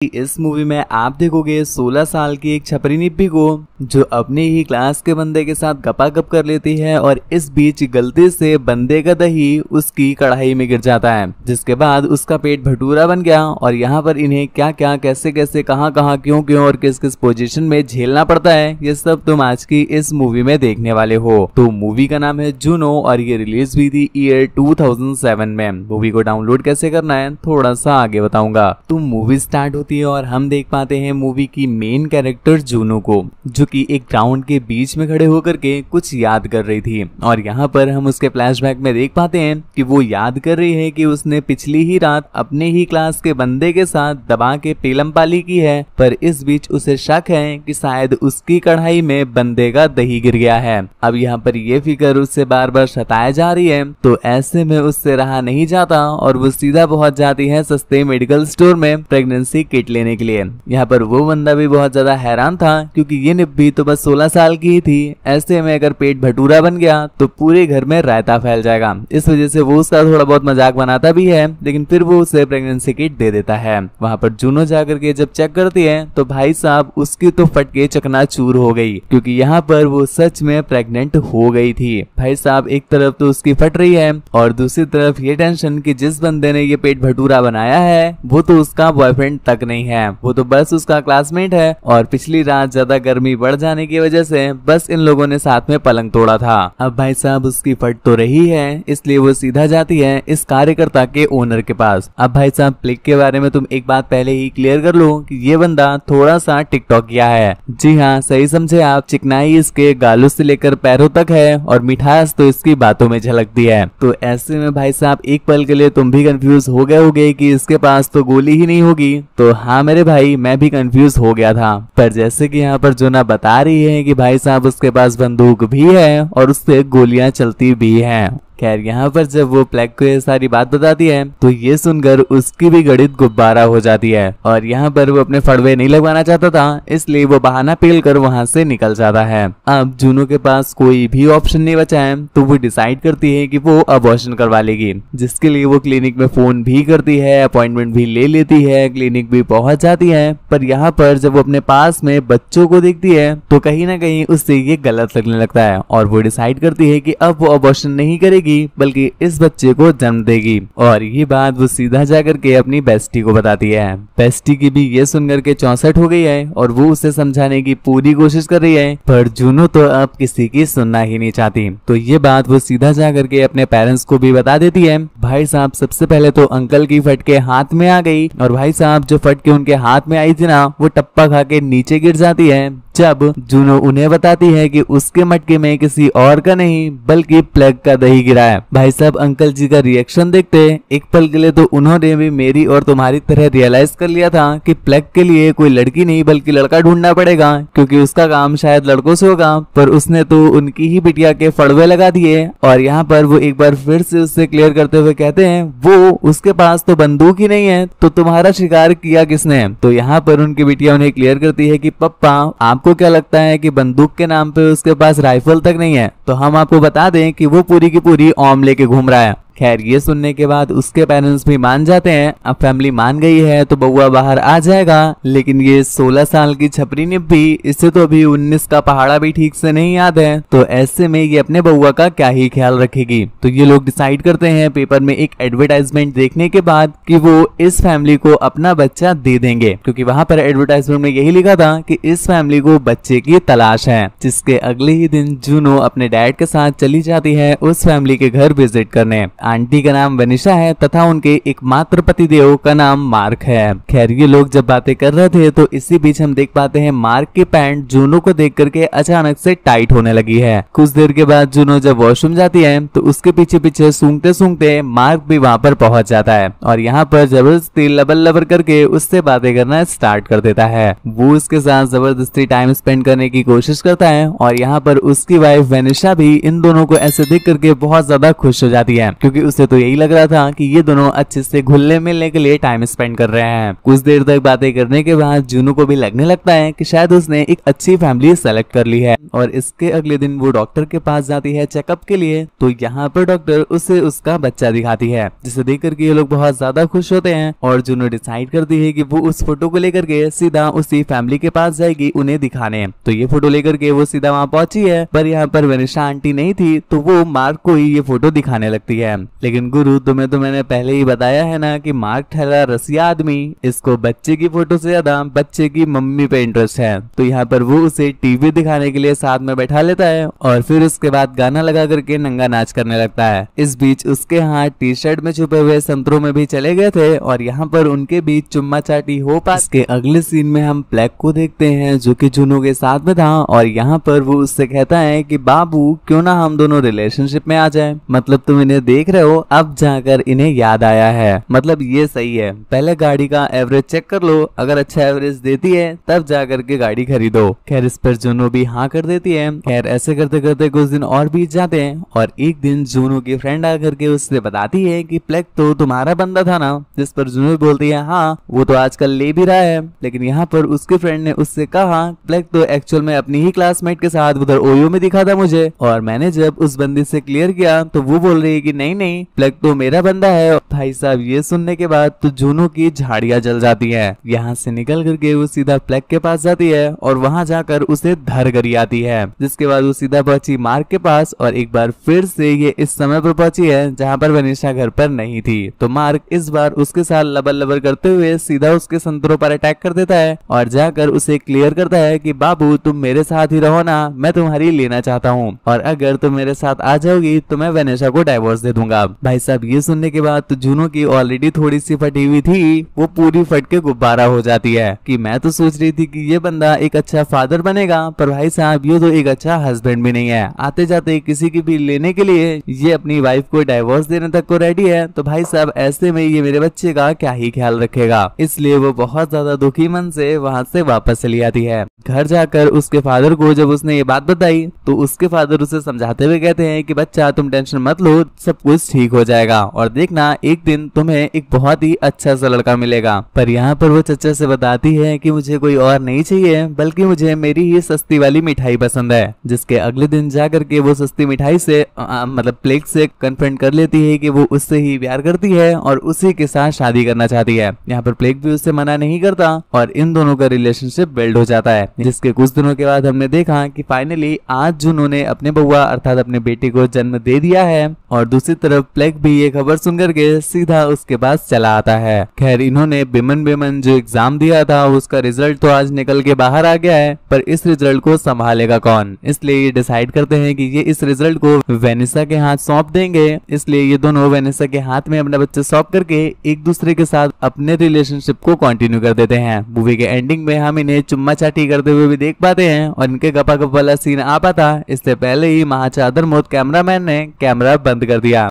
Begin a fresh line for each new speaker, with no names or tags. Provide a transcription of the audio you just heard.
इस मूवी में आप देखोगे 16 साल की एक छपरी निप्पी को जो अपने ही क्लास के बंदे के साथ गपागप कर लेती है और इस बीच गलती से बंदे का दही उसकी कढ़ाई में गिर जाता है, जिसके बाद उसका पेट भटूरा बन गया। और यहाँ पर इन्हें क्या क्या कैसे कैसे कहाँ कहाँ क्यों क्यों और किस किस पोजीशन में झेलना पड़ता है, ये सब तुम आज की इस मूवी में देखने वाले हो। तो मूवी का नाम है जूनो और ये रिलीज हुई थी ईयर 2007 में। मूवी को डाउनलोड कैसे करना है थोड़ा सा आगे बताऊंगा। तो मूवी स्टार्ट होती है और हम देख पाते हैं मूवी की मेन कैरेक्टर जूनो को, जो कि एक ग्राउंड के बीच में खड़े होकर के कुछ याद कर रही थी। और यहाँ पर हम उसके फ्लैशबैक में देख पाते हैं कि वो याद कर रही है कि उसने पिछली ही रात अपने ही क्लास के बंदे के साथ दबा के पेलम पाली की है, पर इस बीच उसे शक है कि शायद उसकी कढ़ाई में बंदे का दही गिर गया है। अब यहाँ पर ये फिकर उससे बार बार सताया जा रही है, तो ऐसे में उससे रहा नहीं जाता और वो सीधा पहुंच जाती है सस्ते मेडिकल स्टोर में प्रेगनेंसी किट लेने के लिए। यहाँ पर वो बंदा भी बहुत ज्यादा हैरान था क्योंकि ये निब्बी तो बस 16 साल की ही थी। ऐसे में अगर पेट भटूरा बन गया तो पूरे घर में रायता फैल जाएगा। इस वजह से वो उसका थोड़ा बहुत मजाक बनाता भी है, लेकिन फिर वो उसे प्रेगनेंसी किट दे देता है। वहाँ पर जूनो जाकर के जब चेक करती है तो भाई साहब उसकी तो फटके चकनाचूर हो गई, क्योंकि यहाँ पर वो सच में प्रेग्नेंट हो गई थी। भाई साहब एक तरफ तो उसकी फट रही है और दूसरी तरफ ये टेंशन कि जिस बंदे ने ये पेट भटूरा बनाया है वो तो उसका बॉयफ्रेंड तक नहीं है, वो तो बस उसका क्लासमेट है और पिछली रात ज्यादा गर्मी बढ़ जाने की वजह से बस इन लोगों ने साथ में पलंग तोड़ा था। अब भाई साहब उसकी फट तो रही है, इसलिए वो सीधा जाती है इस कार्यकर्ता के ओनर के पास। अब भाई साहब प्लिक के बारे में तुम एक बात पहले ही क्लियर कर लो कि ये बंदा थोड़ा सा टिकटॉक किया है। जी हाँ, सही समझे आप। चिकनाई इसके गालों से लेकर पैरों तक है और मिठास तो इसकी बातों में झलकती है। तो ऐसे में भाई साहब एक पल के लिए तुम भी कंफ्यूज हो गए होगे कि इसके पास तो गोली ही नहीं होगी। तो हाँ मेरे भाई, मैं भी कंफ्यूज हो गया था, पर जैसे कि यहाँ पर जोना बता रही है कि भाई साहब उसके पास बंदूक भी है और उससे गोलियां चलती भी हैं। खैर यहाँ पर जब वो प्लेग को ये सारी बात बताती है तो ये सुनकर उसकी भी गणित गुब्बारा हो जाती है और यहाँ पर वो अपने फड़वे नहीं लगवाना चाहता था, इसलिए वो बहाना पेल कर वहाँ से निकल जाता है। अब जूनो के पास कोई भी ऑप्शन नहीं बचा है, तो वो डिसाइड करती है कि वो अबॉर्शन करवा लेगी, जिसके लिए वो क्लिनिक में फोन भी करती है, अपॉइंटमेंट भी ले लेती है, क्लिनिक भी पहुंच जाती है। पर यहाँ पर जब वो अपने पास में बच्चों को देखती है तो कहीं ना कहीं उससे ये गलत लगने लगता है और वो डिसाइड करती है कि अब वो अबॉर्शन नहीं करेगी बल्कि इस बच्चे को जन्म देगी। और ये बात वो सीधा जाकर के अपनी बेस्टी को बताती है। बेस्टी की भी ये सुनकर के 64 हो गई है और वो उसे समझाने की पूरी कोशिश कर रही है, पर जूनो तो अब किसी की सुनना ही नहीं चाहती। तो ये बात वो सीधा जाकर के अपने पेरेंट्स को भी बता देती है। भाई साहब सबसे पहले तो अंकल की फटके हाथ में आ गई और भाई साहब जो फटके उनके हाथ में आई थी ना, वो टप्पा खा के नीचे गिर जाती है। जब जूनो उन्हें बताती है कि उसके मटके में किसी और का नहीं बल्कि प्लग का दही गिरा है। भाई साहब अंकल जी का रिएक्शन देखते एक पल के लिए तो उन्होंने भी मेरी और तुम्हारी तरह रियलाइज कर लिया था कि प्लग के लिए कोई लड़की नहीं बल्कि लड़का ढूंढना पड़ेगा, क्योंकि उसका काम शायद लड़कों से होगा। पर उसने तो उनकी ही बिटिया के फड़वे लगा दिए। और यहाँ पर वो एक बार फिर से उससे क्लियर करते हुए कहते हैं वो उसके पास तो बंदूक ही नहीं है, तो तुम्हारा शिकार किया किसने। तो यहाँ पर उनकी बिटिया उन्हें क्लियर करती है कि पप्पा आपको क्या लगता है कि बंदूक के नाम पे उसके पास राइफल तक नहीं है, तो हम आपको बता दें कि वो पूरी की पूरी ऑम लेके घूम रहा है। खैर ये सुनने के बाद उसके पेरेंट्स भी मान जाते हैं। अब फैमिली मान गई है तो बउआ बाहर आ जाएगा, लेकिन ये 16 साल की छपरी निब्बी, इसे तो अभी 19 का पहाड़ा भी ठीक से नहीं याद है, तो ऐसे में ये अपने बउआ का क्या ही ख्याल रखेगी। तो ये लोग डिसाइड करते हैं पेपर में एक एडवर्टाइजमेंट देखने के बाद कि वो इस फैमिली को अपना बच्चा दे देंगे, क्योंकि वहां पर एडवर्टाइजमेंट में यही लिखा था कि इस फैमिली को बच्चे की तलाश है। जिसके अगले ही दिन जूनो अपने डैड के साथ चली जाती है उस फैमिली के घर विजिट करने। आंटी का नाम वनिशा है तथा उनके एकमात्र पतिदेव का नाम मार्क है। खैर ये लोग जब बातें कर रहे थे तो इसी बीच हम देख पाते हैं मार्क की पैंट जूनो को देख करके अचानक से टाइट होने लगी है। कुछ देर के बाद जूनो जब वॉशरूम जाती है तो उसके पीछे पीछे सूंघते सूंघते मार्क भी वहां पर पहुंच जाता है और यहाँ पर जबरदस्ती लबर लबर करके उससे बातें करना स्टार्ट कर देता है। वो उसके साथ जबरदस्ती टाइम स्पेंड करने की कोशिश करता है और यहाँ पर उसकी वाइफ वनिशा भी इन दोनों को ऐसे देख करके बहुत ज्यादा खुश हो जाती है, क्योंकि उसे तो यही लग रहा था कि ये दोनों अच्छे से घुलने मिलने के लिए टाइम स्पेंड कर रहे हैं। कुछ देर तक बातें करने के बाद जुनू को भी लगने लगता है कि शायद उसने एक अच्छी फैमिली सेलेक्ट कर ली है और इसके अगले दिन वो डॉक्टर के पास जाती है चेकअप के लिए। तो यहाँ पर डॉक्टर उसे उसका बच्चा दिखाती है, जिसे देख करके ये लोग बहुत ज्यादा खुश होते हैं और जुनू डिसाइड करती है कि वो उस फोटो को लेकर के सीधा उसी फैमिली के पास जाएगी उन्हें दिखाने। तो ये फोटो लेकर के वो सीधा वहाँ पहुंची है, पर यहाँ पर वेनिशा आंटी नहीं थी, तो वो मार्क को ही ये फोटो दिखाने लगती है। लेकिन गुरु, तुम्हें तो मैंने पहले ही बताया है ना कि मार्क ठहरा रसिया आदमी, इसको बच्चे की फोटो से ज्यादा बच्चे की मम्मी पे इंटरेस्ट है। तो यहाँ पर वो उसे टीवी दिखाने के लिए साथ में बैठा लेता है और फिर उसके बाद गाना लगा करके नंगा नाच करने लगता है। इस बीच उसके हाथ टी शर्ट में छुपे हुए संतरों में भी चले गए थे और यहाँ पर उनके बीच चुम्मा चाटी हो पास के अगले सीन में हम प्लेग को देखते हैं, जो कि जुनू के साथ में था और यहाँ पर वो उससे कहता है कि बाबू क्यों ना हम दोनों रिलेशनशिप में आ जाए, मतलब तुम इन्हें देख रहे हो, अब जाकर इन्हें याद आया है, मतलब ये सही है, पहले गाड़ी का एवरेज चेक कर लो, अगर अच्छा एवरेज देती है तब जाकर के गाड़ी खरीदो। खैर इस पर जुनू भी हाँ कर देती है। खैर ऐसे करते करते कुछ दिन और बीत जाते हैं और एक दिन जुनू की फ्रेंड आकर के उससे बताती है कि प्लेग तो तुम्हारा बंदा था ना, जिस पर जुनू बोलती है हाँ वो तो आजकल ले भी रहा है। लेकिन यहाँ पर उसके फ्रेंड ने उससे कहा प्लेग तो एक्चुअल में अपनी ही क्लासमेट के साथ उधर ओयो में दिखा था मुझे, और मैंने जब उस बंदी से क्लियर किया तो वो बोल रही है कि नहीं नहीं प्लेग तो मेरा बंदा है। भाई साहब ये सुनने के बाद तो जुनू की झाड़ियां जल जाती है। यहाँ से निकल करके वो सीधा प्लेग के पास जाती है और वहाँ जाकर उसे धर करी आती है, जिसके बाद वो सीधा पहुंची मार्क के पास और एक बार फिर से ये इस समय पर पहुंची है जहाँ पर वेनिशा घर पर नहीं थी। तो मार्क इस बार उसके साथ लबर लबर करते हुए सीधा उसके संतरों पर अटैक कर देता है और जाकर उसे क्लियर करता है कि बाबू तुम मेरे साथ ही रहो ना, मैं तुम्हारी लेना चाहता हूँ और अगर तुम मेरे साथ आ जाओगी तो मैं वेनिशा को डाइवोर्स दे दूंगा। भाई साहब ये सुनने के बाद तो जुनू की ऑलरेडी थोड़ी सी फटी हुई थी, वो पूरी फट के गुब्बारा हो जाती है कि मैं तो सोच रही थी कि ये बंदा एक अच्छा फादर बनेगा, पर भाई साहब ये तो एक अच्छा हस्बैंड भी नहीं है। आते जाते किसी की भी लेने के लिए ये अपनी वाइफ को डाइवोर्स देने तक को रेडी है, तो भाई साहब ऐसे में ये मेरे बच्चे का क्या ही ख्याल रखेगा। इसलिए वो बहुत ज्यादा दुखी मन से वहाँ से वापस चली आती है। घर जाकर उसके फादर को जब उसने ये बात बताई तो उसके फादर उसे समझाते हुए कहते हैं कि बच्चा तुम टेंशन मत लो, सब कुछ ठीक हो जाएगा और देखना एक दिन तुम्हें एक बहुत ही अच्छा सा लड़का मिलेगा। पर यहाँ पर वो चचा से बताती है कि मुझे कोई और नहीं चाहिए, बल्कि मुझे मेरी ही सस्ती वाली मिठाई पसंद है। जिसके अगले दिन जाकर के वो सस्ती मिठाई से मतलब प्लेग से कन्फ्रंट कर लेती है कि वो उससे ही प्यार करती है और उसी के साथ शादी करना चाहती है। यहाँ पर प्लेग भी उससे मना नहीं करता और इन दोनों का रिलेशनशिप बिल्ड हो जाता है। जिसके कुछ दिनों के बाद हमने देखा कि फाइनली आज जुनू ने अपने बउआ अर्थात अपने बेटे को जन्म दे दिया है और दूसरी तरफ प्लेग भी ये खबर सुन करके सीधा उसके पास चला आता है। खैर इन्होंने बिमन जो एग्जाम दिया था उसका रिजल्ट तो आज निकल के बाहर आ गया है, पर इस रिजल्ट को संभालेगा कौन, इसलिए ये डिसाइड करते हैं कि ये इस रिजल्ट को वेनिसा के हाथ सौंप देंगे। इसलिए ये दोनों वेनिसा के हाथ में अपना बच्चा सौंप करके एक दूसरे के साथ अपने रिलेशनशिप को कंटिन्यू कर देते हैं। मूवी के एंडिंग में हम इन्हें चुम्मा चाटी करते हुए भी देख पाते हैं और इनके गपा गप वाला सीन आ पाता इससे पहले ही महाचादर मोद कैमरामैन ने कैमरा बंद कर दिया।